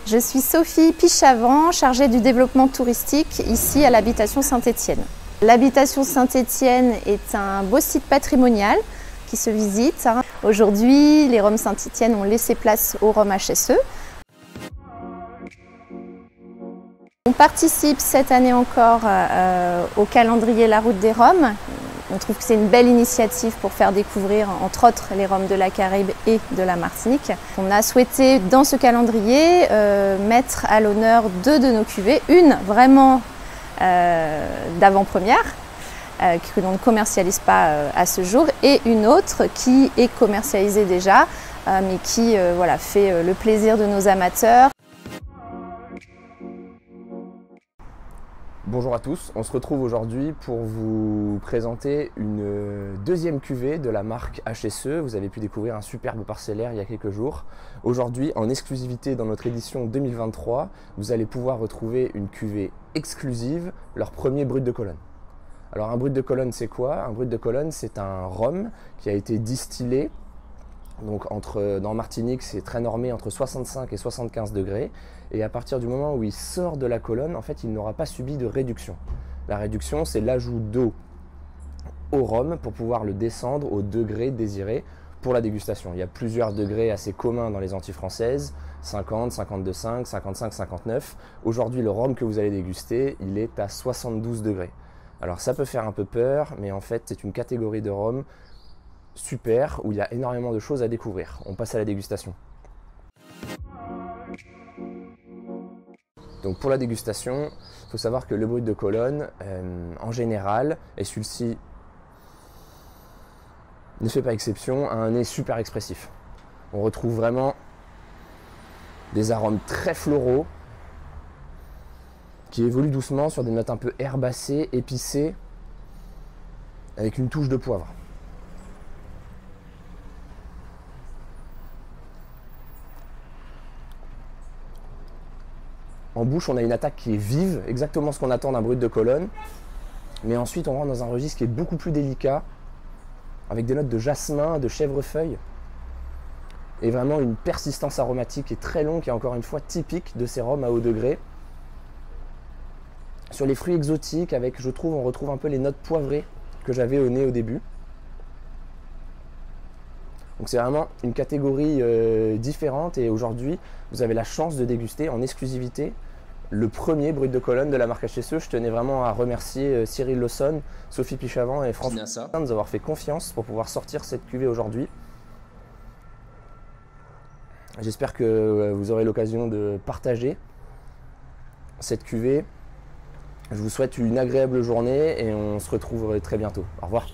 Je suis Sophie Pichavant, chargée du développement touristique ici à l'habitation Saint-Étienne. L'habitation Saint-Étienne est un beau site patrimonial qui se visite. Aujourd'hui, les Roms Saint-Étienne ont laissé place aux Roms HSE. On participe cette année encore au calendrier La Route des Roms. On trouve que c'est une belle initiative pour faire découvrir, entre autres, les Roms de la Caraïbe et de la Martinique. On a souhaité, dans ce calendrier, mettre à l'honneur deux de nos cuvées. Une vraiment d'avant-première, que l'on ne commercialise pas à ce jour, et une autre qui est commercialisée déjà, mais qui fait le plaisir de nos amateurs. Bonjour à tous, on se retrouve aujourd'hui pour vous présenter une deuxième cuvée de la marque HSE. Vous avez pu découvrir un superbe parcellaire il y a quelques jours. Aujourd'hui, en exclusivité dans notre édition 2023, vous allez pouvoir retrouver une cuvée exclusive, leur premier brut de colonne. Alors un brut de colonne, c'est quoi? Un brut de colonne, c'est un rhum qui a été distillé. Donc dans Martinique, c'est très normé entre 65 et 75 degrés. Et à partir du moment où il sort de la colonne, en fait, il n'aura pas subi de réduction. La réduction, c'est l'ajout d'eau au rhum pour pouvoir le descendre au degré désiré pour la dégustation. Il y a plusieurs degrés assez communs dans les Antilles françaises, 50, 52,5, 55, 59. Aujourd'hui, le rhum que vous allez déguster, il est à 72 degrés. Alors ça peut faire un peu peur, mais en fait, c'est une catégorie de rhum super, où il y a énormément de choses à découvrir. On passe à la dégustation. Donc pour la dégustation, il faut savoir que le brut de colonne, en général, et celui-ci ne fait pas exception, a un nez super expressif. On retrouve vraiment des arômes très floraux, qui évoluent doucement sur des notes un peu herbacées, épicées, avec une touche de poivre. En bouche, on a une attaque qui est vive, exactement ce qu'on attend d'un brut de colonne. Mais ensuite, on rentre dans un registre qui est beaucoup plus délicat, avec des notes de jasmin, de chèvrefeuille, et vraiment une persistance aromatique qui est très longue, qui est encore une fois typique de ces rhums à haut degré. Sur les fruits exotiques, on retrouve un peu les notes poivrées que j'avais au nez au début. Donc c'est vraiment une catégorie différente, et aujourd'hui, vous avez la chance de déguster en exclusivité le premier brut de colonne de la marque HSE. Je tenais vraiment à remercier Cyril Lawson, Sophie Pichavant et François de nous avoir fait confiance pour pouvoir sortir cette cuvée aujourd'hui. J'espère que vous aurez l'occasion de partager cette cuvée. Je vous souhaite une agréable journée et on se retrouve très bientôt. Au revoir.